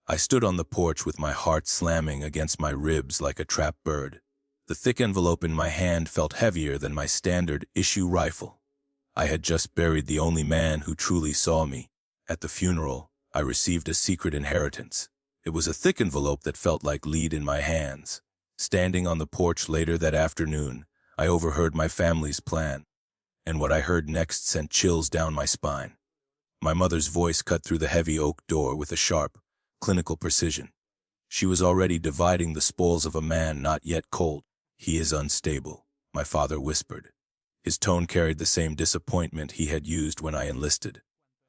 I stood on the porch with my heart slamming against my ribs like a trapped bird. The thick envelope in my hand felt heavier than my standard issue rifle. I had just buried the only man who truly saw me. At the funeral, I received a secret inheritance. It was a thick envelope that felt like lead in my hands. Standing on the porch later that afternoon, I overheard my family's plan, and what I heard next sent chills down my spine. My mother's voice cut through the heavy oak door with a sharp, clinical precision. She was already dividing the spoils of a man not yet cold. "He is unstable," my father whispered. His tone carried the same disappointment he had used when I enlisted.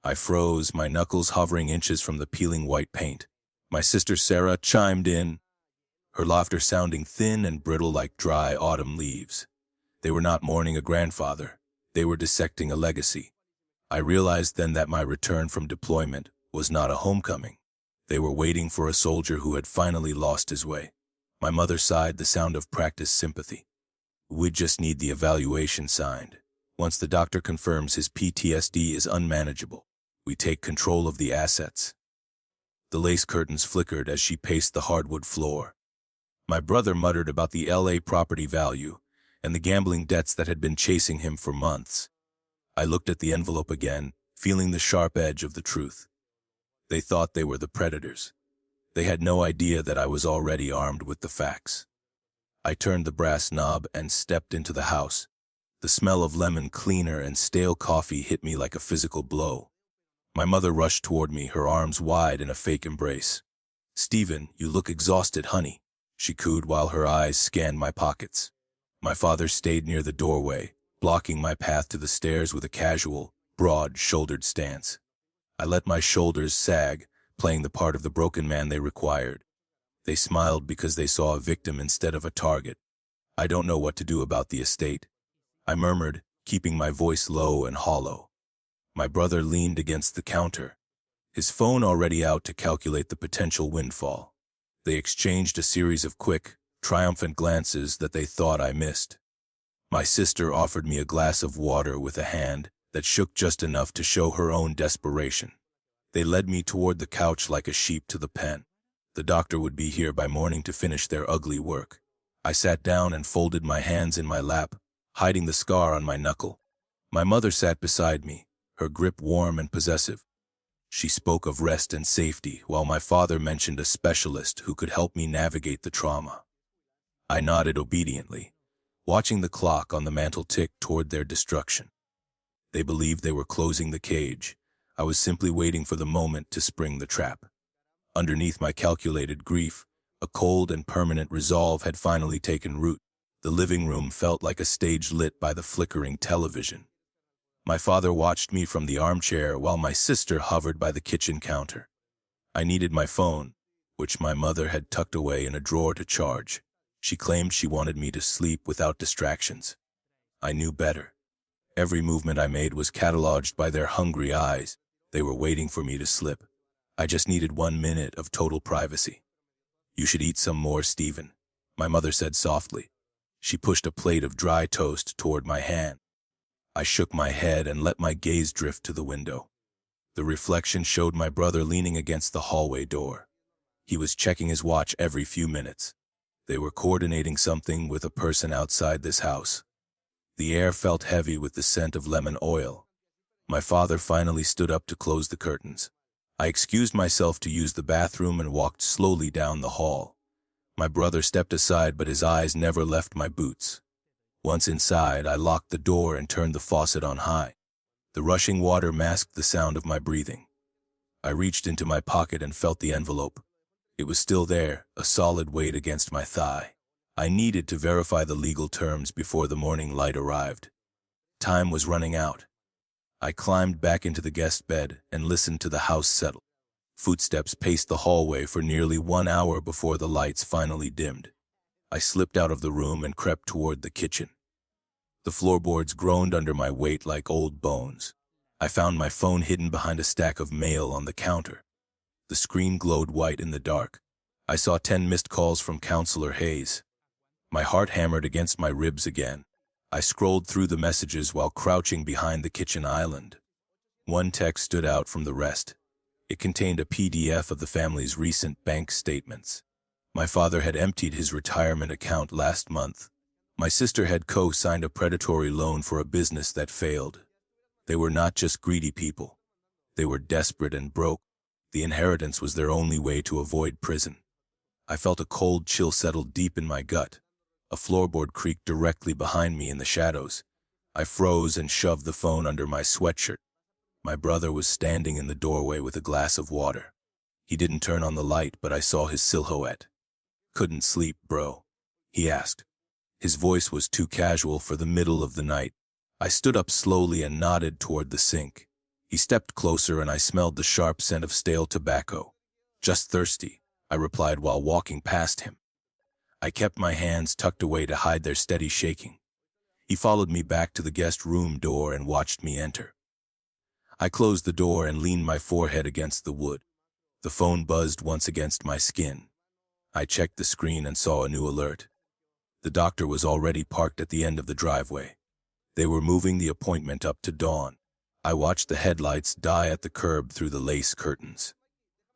I froze, my knuckles hovering inches from the peeling white paint. My sister Sarah chimed in, her laughter sounding thin and brittle like dry autumn leaves. They were not mourning a grandfather. They were dissecting a legacy. I realized then that my return from deployment was not a homecoming. They were waiting for a soldier who had finally lost his way. My mother sighed, the sound of practiced sympathy. "We just need the evaluation signed. Once the doctor confirms his PTSD is unmanageable, we take control of the assets." The lace curtains flickered as she paced the hardwood floor. My brother muttered about the LA property value and the gambling debts that had been chasing him for months. I looked at the envelope again, feeling the sharp edge of the truth. They thought they were the predators. They had no idea that I was already armed with the facts. I turned the brass knob and stepped into the house. The smell of lemon cleaner and stale coffee hit me like a physical blow. My mother rushed toward me, her arms wide in a fake embrace. "Stephen, you look exhausted, honey," she cooed while her eyes scanned my pockets. My father stayed near the doorway, blocking my path to the stairs with a casual, broad-shouldered stance. I let my shoulders sag, playing the part of the broken man they required. They smiled because they saw a victim instead of a target. "I don't know what to do about the estate," I murmured, keeping my voice low and hollow. My brother leaned against the counter, his phone already out to calculate the potential windfall. They exchanged a series of quick, triumphant glances that they thought I missed. My sister offered me a glass of water with a hand that shook just enough to show her own desperation. They led me toward the couch like a sheep to the pen. The doctor would be here by morning to finish their ugly work. I sat down and folded my hands in my lap, hiding the scar on my knuckle. My mother sat beside me, her grip warm and possessive. She spoke of rest and safety, while my father mentioned a specialist who could help me navigate the trauma. I nodded obediently, watching the clock on the mantel tick toward their destruction. They believed they were closing the cage. I was simply waiting for the moment to spring the trap. Underneath my calculated grief, a cold and permanent resolve had finally taken root. The living room felt like a stage lit by the flickering television. My father watched me from the armchair while my sister hovered by the kitchen counter. I needed my phone, which my mother had tucked away in a drawer to charge. She claimed she wanted me to sleep without distractions. I knew better. Every movement I made was cataloged by their hungry eyes. They were waiting for me to slip. I just needed 1 minute of total privacy. "You should eat some more, Stephen," my mother said softly. She pushed a plate of dry toast toward my hand. I shook my head and let my gaze drift to the window. The reflection showed my brother leaning against the hallway door. He was checking his watch every few minutes. They were coordinating something with a person outside this house. The air felt heavy with the scent of lemon oil. My father finally stood up to close the curtains. I excused myself to use the bathroom and walked slowly down the hall. My brother stepped aside, but his eyes never left my boots. Once inside, I locked the door and turned the faucet on high. The rushing water masked the sound of my breathing. I reached into my pocket and felt the envelope. It was still there, a solid weight against my thigh. I needed to verify the legal terms before the morning light arrived. Time was running out. I climbed back into the guest bed and listened to the house settle. Footsteps paced the hallway for nearly 1 hour before the lights finally dimmed. I slipped out of the room and crept toward the kitchen. The floorboards groaned under my weight like old bones. I found my phone hidden behind a stack of mail on the counter. The screen glowed white in the dark. I saw 10 missed calls from Counselor Hayes. My heart hammered against my ribs again. I scrolled through the messages while crouching behind the kitchen island. One text stood out from the rest. It contained a PDF of the family's recent bank statements. My father had emptied his retirement account last month. My sister had co-signed a predatory loan for a business that failed. They were not just greedy people. They were desperate and broke. The inheritance was their only way to avoid prison. I felt a cold chill settle deep in my gut. A floorboard creaked directly behind me in the shadows. I froze and shoved the phone under my sweatshirt. My brother was standing in the doorway with a glass of water. He didn't turn on the light, but I saw his silhouette. "Couldn't sleep, bro?" he asked. His voice was too casual for the middle of the night. I stood up slowly and nodded toward the sink. He stepped closer and I smelled the sharp scent of stale tobacco. "Just thirsty," I replied while walking past him. I kept my hands tucked away to hide their steady shaking. He followed me back to the guest room door and watched me enter. I closed the door and leaned my forehead against the wood. The phone buzzed once against my skin. I checked the screen and saw a new alert. The doctor was already parked at the end of the driveway. They were moving the appointment up to dawn. I watched the headlights die at the curb through the lace curtains.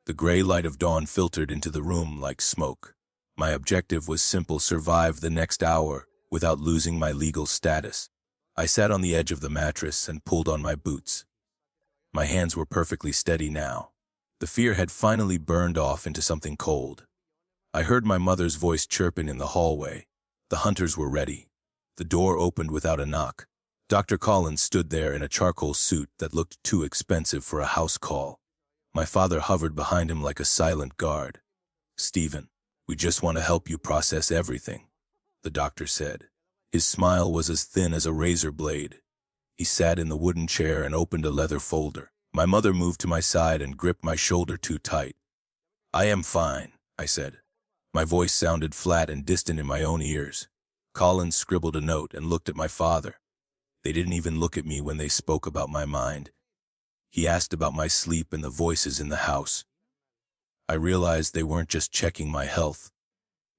The gray light of dawn filtered into the room like smoke. My objective was simple: survive the next hour without losing my legal status. I sat on the edge of the mattress and pulled on my boots. My hands were perfectly steady now. The fear had finally burned off into something cold. I heard my mother's voice chirping in the hallway. The hunters were ready. The door opened without a knock. Dr. Collins stood there in a charcoal suit that looked too expensive for a house call. My father hovered behind him like a silent guard. "Stephen, we just want to help you process everything," the doctor said. His smile was as thin as a razor blade. He sat in the wooden chair and opened a leather folder. My mother moved to my side and gripped my shoulder too tight. "I am fine," I said. My voice sounded flat and distant in my own ears. Collins scribbled a note and looked at my father. They didn't even look at me when they spoke about my mind. He asked about my sleep and the voices in the house. I realized they weren't just checking my health.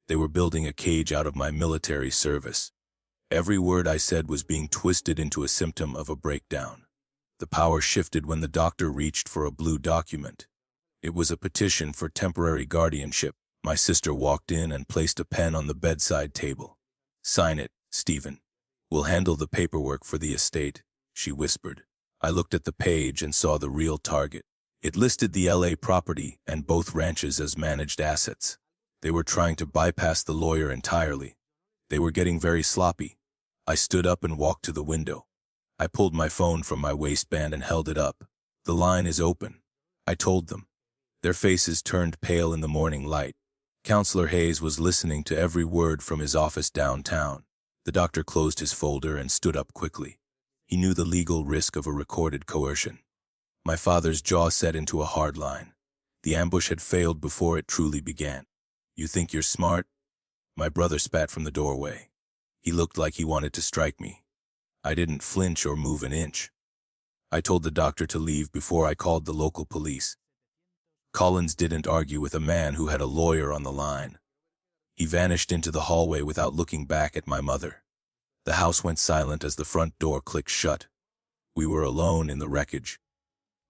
They were building a cage out of my military service. Every word I said was being twisted into a symptom of a breakdown. The power shifted when the doctor reached for a blue document. It was a petition for temporary guardianship. My sister walked in and placed a pen on the bedside table. "Sign it, Stephen. We'll handle the paperwork for the estate," she whispered. I looked at the page and saw the real target. It listed the LA property and both ranches as managed assets. They were trying to bypass the lawyer entirely. They were getting very sloppy. I stood up and walked to the window. I pulled my phone from my waistband and held it up. "The line is open," I told them. Their faces turned pale in the morning light. Counselor Hayes was listening to every word from his office downtown. The doctor closed his folder and stood up quickly. He knew the legal risk of a recorded coercion. My father's jaw set into a hard line. The ambush had failed before it truly began. "You think you're smart?" My brother spat from the doorway. He looked like he wanted to strike me. I didn't flinch or move an inch. I told the doctor to leave before I called the local police. Collins didn't argue with a man who had a lawyer on the line. He vanished into the hallway without looking back at my mother. The house went silent as the front door clicked shut. We were alone in the wreckage.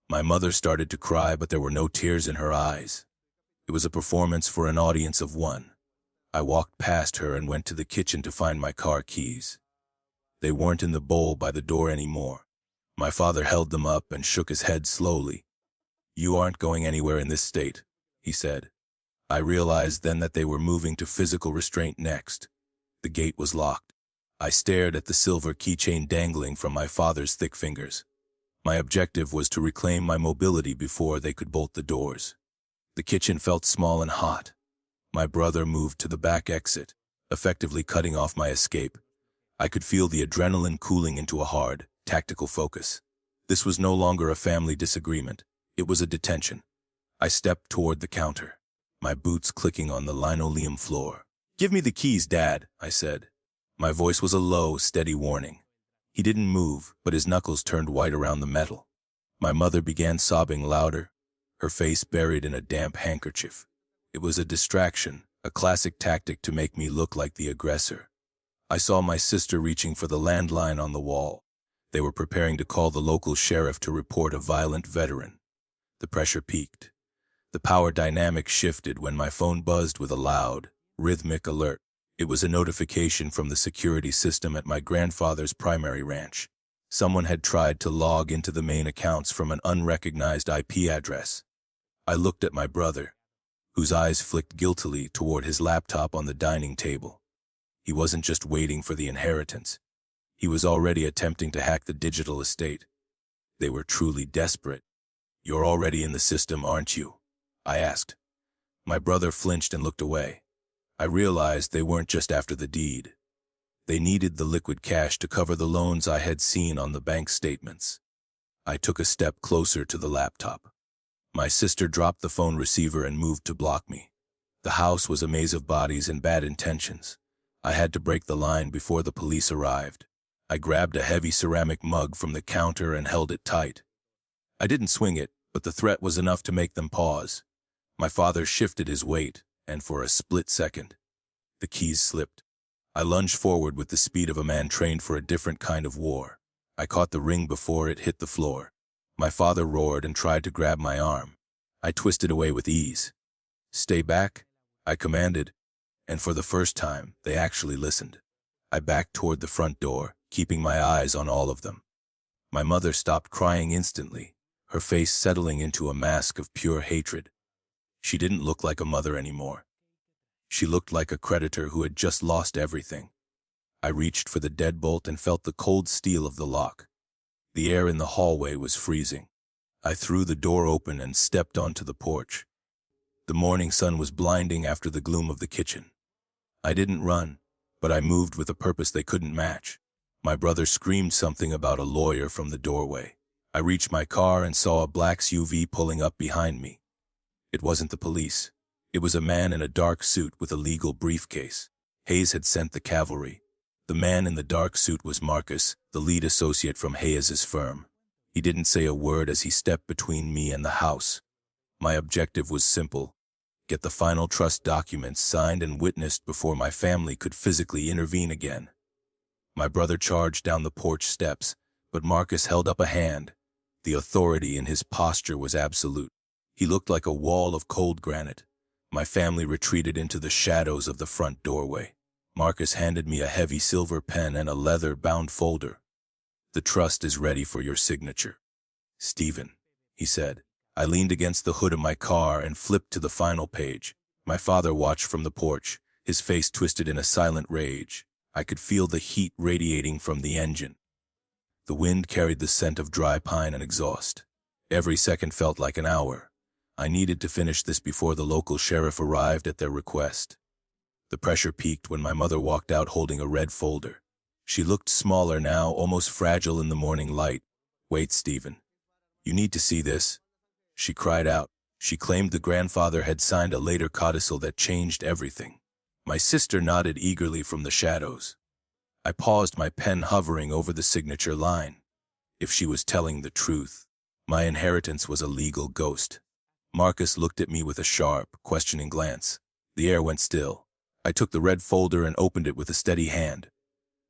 My mother started to cry, but there were no tears in her eyes. It was a performance for an audience of one. I walked past her and went to the kitchen to find my car keys. They weren't in the bowl by the door anymore. My father held them up and shook his head slowly. "You aren't going anywhere in this state," he said. I realized then that they were moving to physical restraint next. The gate was locked. I stared at the silver keychain dangling from my father's thick fingers. My objective was to reclaim my mobility before they could bolt the doors. The kitchen felt small and hot. My brother moved to the back exit, effectively cutting off my escape. I could feel the adrenaline cooling into a hard, tactical focus. This was no longer a family disagreement. It was a detention. I stepped toward the counter, my boots clicking on the linoleum floor. "Give me the keys, Dad," I said. My voice was a low, steady warning. He didn't move, but his knuckles turned white around the metal. My mother began sobbing louder, her face buried in a damp handkerchief. It was a distraction, a classic tactic to make me look like the aggressor. I saw my sister reaching for the landline on the wall. They were preparing to call the local sheriff to report a violent veteran. The pressure peaked. The power dynamic shifted when my phone buzzed with a loud, rhythmic alert. It was a notification from the security system at my grandfather's primary ranch. Someone had tried to log into the main accounts from an unrecognized IP address. I looked at my brother, whose eyes flicked guiltily toward his laptop on the dining table. He wasn't just waiting for the inheritance. He was already attempting to hack the digital estate. They were truly desperate. "You're already in the system, aren't you?" I asked. My brother flinched and looked away. I realized they weren't just after the deed. They needed the liquid cash to cover the loans I had seen on the bank statements. I took a step closer to the laptop. My sister dropped the phone receiver and moved to block me. The house was a maze of bodies and bad intentions. I had to break the line before the police arrived. I grabbed a heavy ceramic mug from the counter and held it tight. I didn't swing it, but the threat was enough to make them pause. My father shifted his weight, and for a split second, the keys slipped. I lunged forward with the speed of a man trained for a different kind of war. I caught the ring before it hit the floor. My father roared and tried to grab my arm. I twisted away with ease. "Stay back," I commanded, and for the first time, they actually listened. I backed toward the front door, keeping my eyes on all of them. My mother stopped crying instantly, her face settling into a mask of pure hatred. She didn't look like a mother anymore. She looked like a creditor who had just lost everything. I reached for the deadbolt and felt the cold steel of the lock. The air in the hallway was freezing. I threw the door open and stepped onto the porch. The morning sun was blinding after the gloom of the kitchen. I didn't run, but I moved with a purpose they couldn't match. My brother screamed something about a lawyer from the doorway. I reached my car and saw a black SUV pulling up behind me. It wasn't the police. It was a man in a dark suit with a legal briefcase. Hayes had sent the cavalry. The man in the dark suit was Marcus, the lead associate from Hayes's firm. He didn't say a word as he stepped between me and the house. My objective was simple: get the final trust documents signed and witnessed before my family could physically intervene again. My brother charged down the porch steps, but Marcus held up a hand. The authority in his posture was absolute. He looked like a wall of cold granite. My family retreated into the shadows of the front doorway. Marcus handed me a heavy silver pen and a leather-bound folder. "The trust is ready for your signature, Stephen," he said. I leaned against the hood of my car and flipped to the final page. My father watched from the porch, his face twisted in a silent rage. I could feel the heat radiating from the engine. The wind carried the scent of dry pine and exhaust. Every second felt like an hour. I needed to finish this before the local sheriff arrived at their request. The pressure peaked when my mother walked out holding a red folder. She looked smaller now, almost fragile in the morning light. "Wait, Stephen. You need to see this," she cried out. She claimed the grandfather had signed a later codicil that changed everything. My sister nodded eagerly from the shadows. I paused, my pen hovering over the signature line. If she was telling the truth, my inheritance was a legal ghost. Marcus looked at me with a sharp, questioning glance. The air went still. I took the red folder and opened it with a steady hand.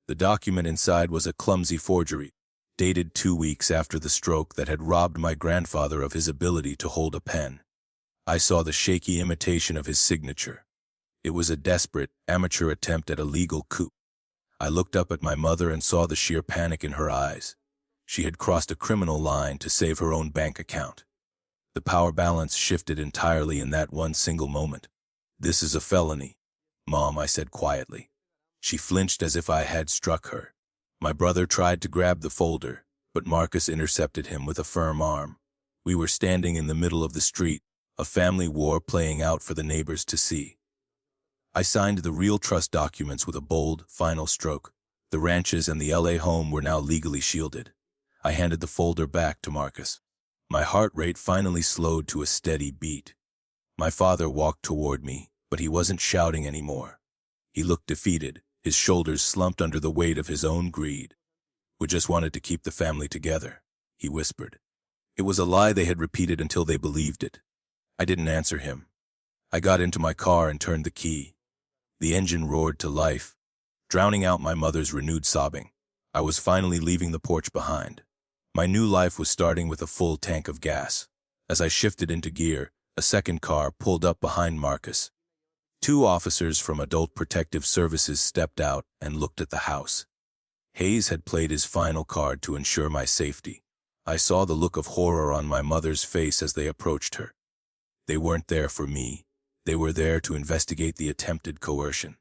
The document inside was a clumsy forgery, dated 2 weeks after the stroke that had robbed my grandfather of his ability to hold a pen. I saw the shaky imitation of his signature. It was a desperate, amateur attempt at a legal coup. I looked up at my mother and saw the sheer panic in her eyes. She had crossed a criminal line to save her own bank account. The power balance shifted entirely in that one single moment. "This is a felony, Mom," I said quietly. She flinched as if I had struck her. My brother tried to grab the folder, but Marcus intercepted him with a firm arm. We were standing in the middle of the street, a family war playing out for the neighbors to see. I signed the real trust documents with a bold, final stroke. The ranches and the LA home were now legally shielded. I handed the folder back to Marcus. My heart rate finally slowed to a steady beat. My father walked toward me, but he wasn't shouting anymore. He looked defeated, his shoulders slumped under the weight of his own greed. "We just wanted to keep the family together," he whispered. It was a lie they had repeated until they believed it. I didn't answer him. I got into my car and turned the key. The engine roared to life, drowning out my mother's renewed sobbing. I was finally leaving the porch behind. My new life was starting with a full tank of gas. As I shifted into gear, a second car pulled up behind Marcus. Two officers from Adult Protective Services stepped out and looked at the house. Hayes had played his final card to ensure my safety. I saw the look of horror on my mother's face as they approached her. They weren't there for me. They were there to investigate the attempted coercion.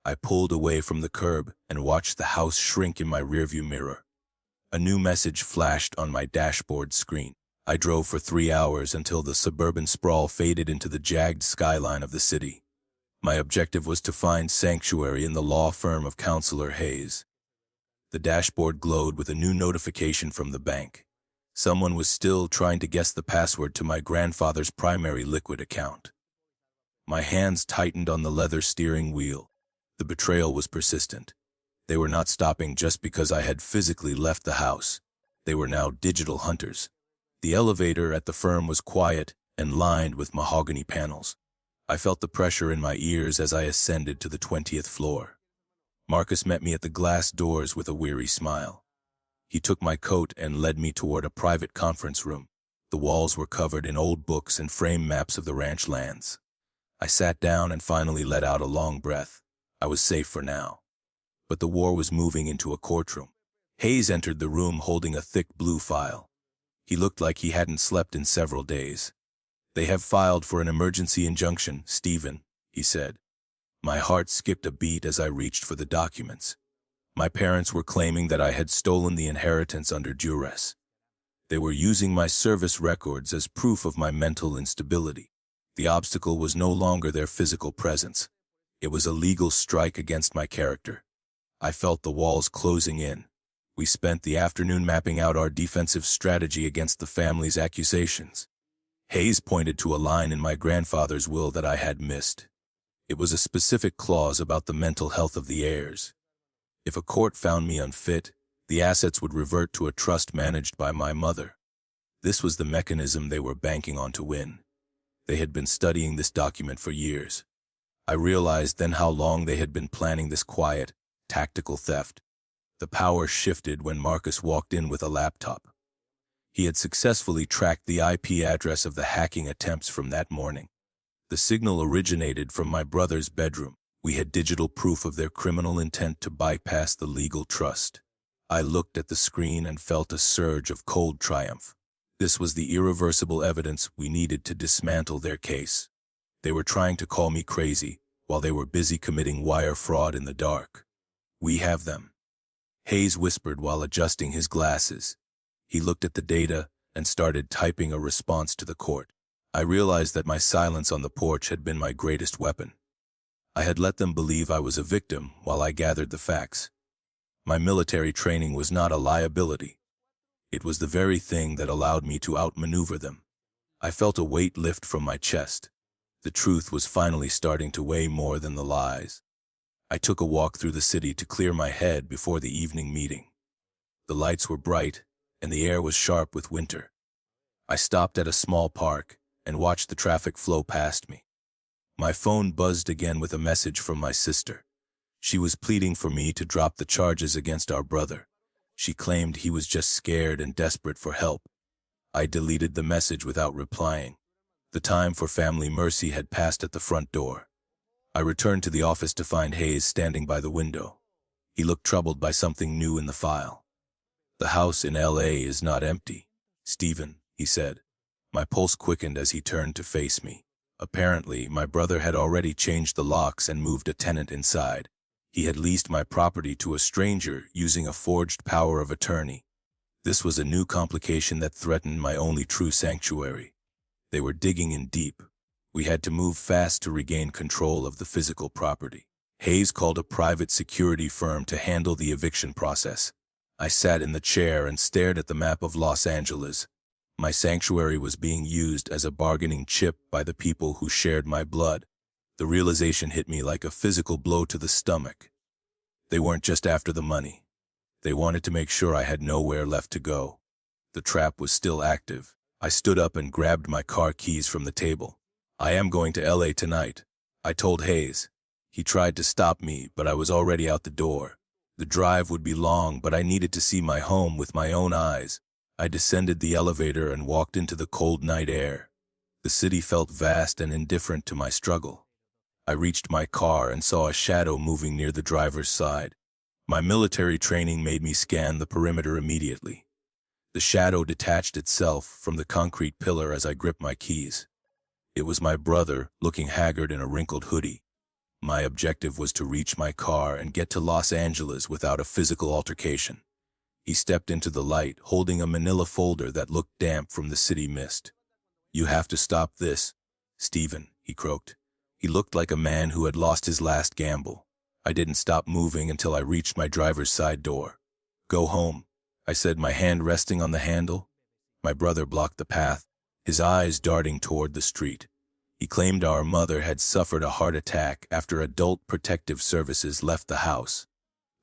I pulled away from the curb and watched the house shrink in my rearview mirror. A new message flashed on my dashboard screen. I drove for 3 hours until the suburban sprawl faded into the jagged skyline of the city. My objective was to find sanctuary in the law firm of Counselor Hayes. The dashboard glowed with a new notification from the bank. Someone was still trying to guess the password to my grandfather's primary liquid account. My hands tightened on the leather steering wheel. The betrayal was persistent. They were not stopping just because I had physically left the house. They were now digital hunters. The elevator at the firm was quiet and lined with mahogany panels. I felt the pressure in my ears as I ascended to the 20th floor. Marcus met me at the glass doors with a weary smile. He took my coat and led me toward a private conference room. The walls were covered in old books and framed maps of the ranch lands. I sat down and finally let out a long breath. I was safe for now. But the war was moving into a courtroom. Hayes entered the room holding a thick blue file. He looked like he hadn't slept in several days. "They have filed for an emergency injunction, Stephen," he said. My heart skipped a beat as I reached for the documents. My parents were claiming that I had stolen the inheritance under duress. They were using my service records as proof of my mental instability. The obstacle was no longer their physical presence. It was a legal strike against my character. I felt the walls closing in. We spent the afternoon mapping out our defensive strategy against the family's accusations. Hayes pointed to a line in my grandfather's will that I had missed. It was a specific clause about the mental health of the heirs. If a court found me unfit, the assets would revert to a trust managed by my mother. This was the mechanism they were banking on to win. They had been studying this document for years. I realized then how long they had been planning this quiet, tactical theft. The power shifted when Marcus walked in with a laptop. He had successfully tracked the IP address of the hacking attempts from that morning. The signal originated from my brother's bedroom. We had digital proof of their criminal intent to bypass the legal trust. I looked at the screen and felt a surge of cold triumph. This was the irreversible evidence we needed to dismantle their case. They were trying to call me crazy while they were busy committing wire fraud in the dark. "We have them," Hayes whispered while adjusting his glasses. He looked at the data and started typing a response to the court. I realized that my silence on the porch had been my greatest weapon. I had let them believe I was a victim while I gathered the facts. My military training was not a liability. It was the very thing that allowed me to outmaneuver them. I felt a weight lift from my chest. The truth was finally starting to weigh more than the lies. I took a walk through the city to clear my head before the evening meeting. The lights were bright, and the air was sharp with winter. I stopped at a small park and watched the traffic flow past me. My phone buzzed again with a message from my sister. She was pleading for me to drop the charges against our brother. She claimed he was just scared and desperate for help. I deleted the message without replying. The time for family mercy had passed at the front door. I returned to the office to find Hayes standing by the window. He looked troubled by something new in the file. "The house in LA is not empty, Stephen," he said. My pulse quickened as he turned to face me. Apparently, my brother had already changed the locks and moved a tenant inside. He had leased my property to a stranger using a forged power of attorney. This was a new complication that threatened my only true sanctuary. They were digging in deep. We had to move fast to regain control of the physical property. Hayes called a private security firm to handle the eviction process. I sat in the chair and stared at the map of Los Angeles. My sanctuary was being used as a bargaining chip by the people who shared my blood. The realization hit me like a physical blow to the stomach. They weren't just after the money. They wanted to make sure I had nowhere left to go. The trap was still active. I stood up and grabbed my car keys from the table. "I am going to LA tonight," I told Hayes. He tried to stop me, but I was already out the door. The drive would be long, but I needed to see my home with my own eyes. I descended the elevator and walked into the cold night air. The city felt vast and indifferent to my struggle. I reached my car and saw a shadow moving near the driver's side. My military training made me scan the perimeter immediately. The shadow detached itself from the concrete pillar as I gripped my keys. It was my brother, looking haggard in a wrinkled hoodie. My objective was to reach my car and get to Los Angeles without a physical altercation. He stepped into the light, holding a manila folder that looked damp from the city mist. "You have to stop this, Stephen," he croaked. He looked like a man who had lost his last gamble. I didn't stop moving until I reached my driver's side door. "Go home," I said, my hand resting on the handle. My brother blocked the path, his eyes darting toward the street. He claimed our mother had suffered a heart attack after Adult Protective Services left the house.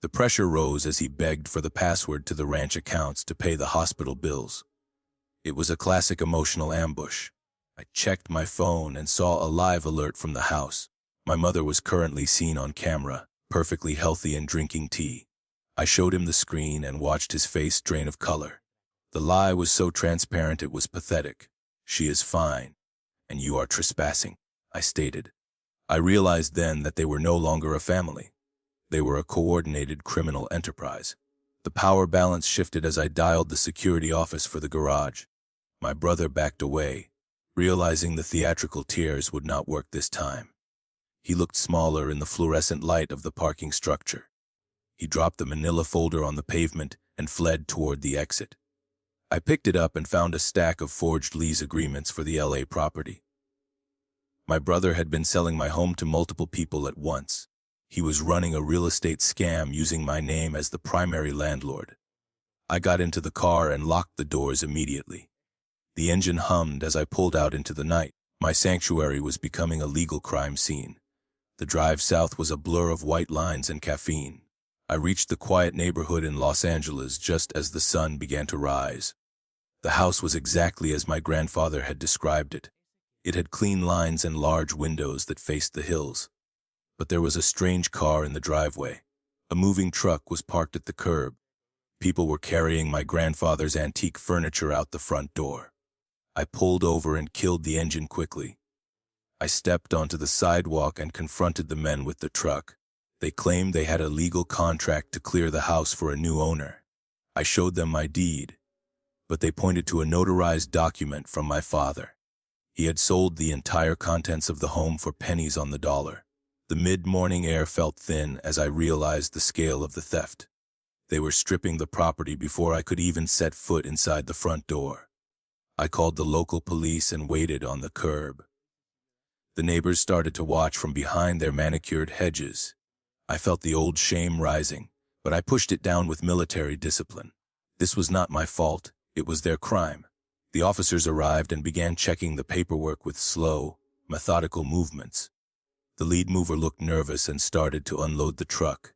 The pressure rose as he begged for the password to the ranch accounts to pay the hospital bills. It was a classic emotional ambush. I checked my phone and saw a live alert from the house. My mother was currently seen on camera, perfectly healthy and drinking tea. I showed him the screen and watched his face drain of color. The lie was so transparent it was pathetic. "She is fine, and you are trespassing," I stated. I realized then that they were no longer a family. They were a coordinated criminal enterprise. The power balance shifted as I dialed the security office for the garage. My brother backed away, realizing the theatrical tears would not work this time. He looked smaller in the fluorescent light of the parking structure. He dropped the manila folder on the pavement and fled toward the exit. I picked it up and found a stack of forged lease agreements for the LA property. My brother had been selling my home to multiple people at once. He was running a real estate scam using my name as the primary landlord. I got into the car and locked the doors immediately. The engine hummed as I pulled out into the night. My sanctuary was becoming a legal crime scene. The drive south was a blur of white lines and caffeine. I reached the quiet neighborhood in Los Angeles just as the sun began to rise. The house was exactly as my grandfather had described it. It had clean lines and large windows that faced the hills. But there was a strange car in the driveway. A moving truck was parked at the curb. People were carrying my grandfather's antique furniture out the front door. I pulled over and killed the engine quickly. I stepped onto the sidewalk and confronted the men with the truck. They claimed they had a legal contract to clear the house for a new owner. I showed them my deed, but they pointed to a notarized document from my father. He had sold the entire contents of the home for pennies on the dollar. The mid-morning air felt thin as I realized the scale of the theft. They were stripping the property before I could even set foot inside the front door. I called the local police and waited on the curb. The neighbors started to watch from behind their manicured hedges. I felt the old shame rising, but I pushed it down with military discipline. This was not my fault, it was their crime. The officers arrived and began checking the paperwork with slow, methodical movements. The lead mover looked nervous and started to unload the truck.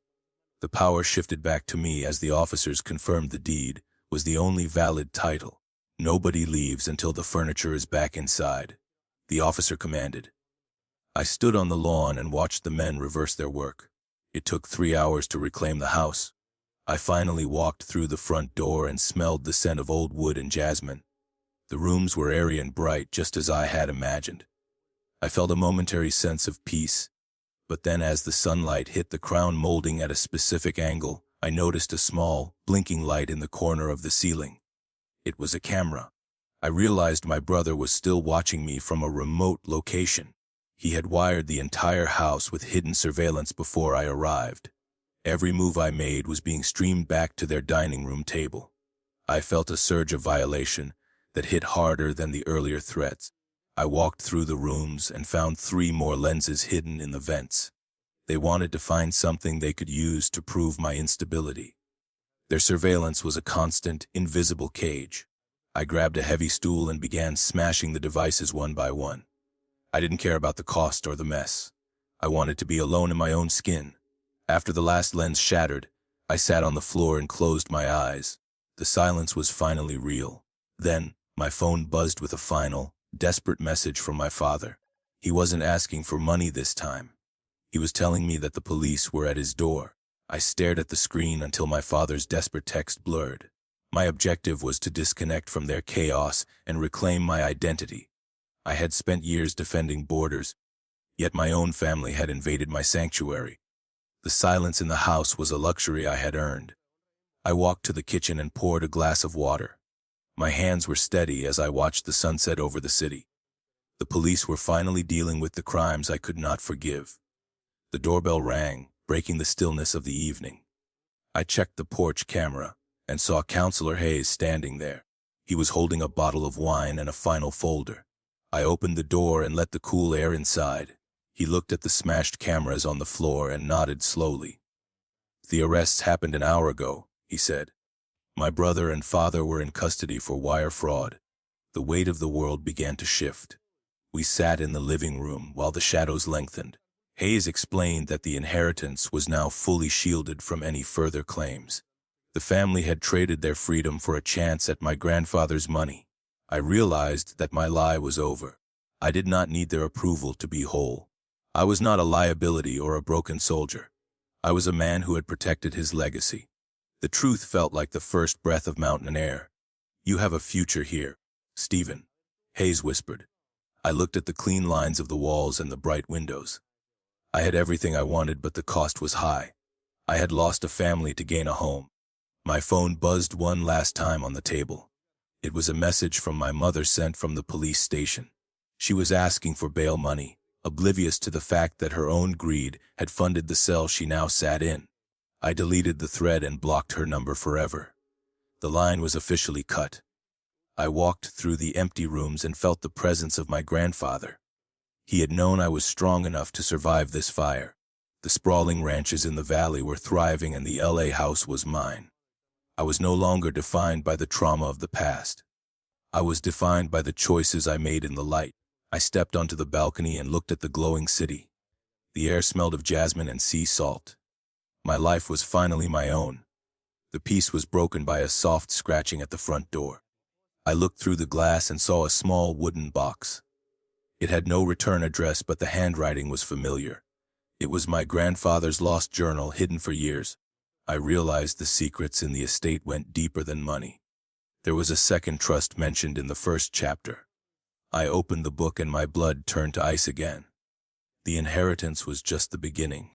The power shifted back to me as the officers confirmed the deed was the only valid title. "Nobody leaves until the furniture is back inside," the officer commanded. I stood on the lawn and watched the men reverse their work. It took 3 hours to reclaim the house. I finally walked through the front door and smelled the scent of old wood and jasmine. The rooms were airy and bright, just as I had imagined. I felt a momentary sense of peace, but then as the sunlight hit the crown molding at a specific angle, I noticed a small, blinking light in the corner of the ceiling. It was a camera. I realized my brother was still watching me from a remote location. He had wired the entire house with hidden surveillance before I arrived. Every move I made was being streamed back to their dining room table. I felt a surge of violation that hit harder than the earlier threats. I walked through the rooms and found 3 more lenses hidden in the vents. They wanted to find something they could use to prove my instability. Their surveillance was a constant, invisible cage. I grabbed a heavy stool and began smashing the devices one by one. I didn't care about the cost or the mess. I wanted to be alone in my own skin. After the last lens shattered, I sat on the floor and closed my eyes. The silence was finally real. Then, my phone buzzed with a final, desperate message from my father. He wasn't asking for money this time. He was telling me that the police were at his door. I stared at the screen until my father's desperate text blurred. My objective was to disconnect from their chaos and reclaim my identity. I had spent years defending borders, yet my own family had invaded my sanctuary. The silence in the house was a luxury I had earned. I walked to the kitchen and poured a glass of water. My hands were steady as I watched the sunset over the city. The police were finally dealing with the crimes I could not forgive. The doorbell rang, breaking the stillness of the evening. I checked the porch camera and saw Counselor Hayes standing there. He was holding a bottle of wine and a final folder. I opened the door and let the cool air inside. He looked at the smashed cameras on the floor and nodded slowly. "The arrests happened an hour ago," he said. "My brother and father were in custody for wire fraud." The weight of the world began to shift. We sat in the living room while the shadows lengthened. Hayes explained that the inheritance was now fully shielded from any further claims. The family had traded their freedom for a chance at my grandfather's money. I realized that my lie was over. I did not need their approval to be whole. I was not a liability or a broken soldier. I was a man who had protected his legacy. The truth felt like the first breath of mountain air. "You have a future here, Stephen," Hayes whispered. I looked at the clean lines of the walls and the bright windows. I had everything I wanted, but the cost was high. I had lost a family to gain a home. My phone buzzed one last time on the table. It was a message from my mother sent from the police station. She was asking for bail money, oblivious to the fact that her own greed had funded the cell she now sat in. I deleted the thread and blocked her number forever. The line was officially cut. I walked through the empty rooms and felt the presence of my grandfather. He had known I was strong enough to survive this fire. The sprawling ranches in the valley were thriving and the LA house was mine. I was no longer defined by the trauma of the past. I was defined by the choices I made in the light. I stepped onto the balcony and looked at the glowing city. The air smelled of jasmine and sea salt. My life was finally my own. The peace was broken by a soft scratching at the front door. I looked through the glass and saw a small wooden box. It had no return address, but the handwriting was familiar. It was my grandfather's lost journal, hidden for years. I realized the secrets in the estate went deeper than money. There was a second trust mentioned in the first chapter. I opened the book and my blood turned to ice again. The inheritance was just the beginning.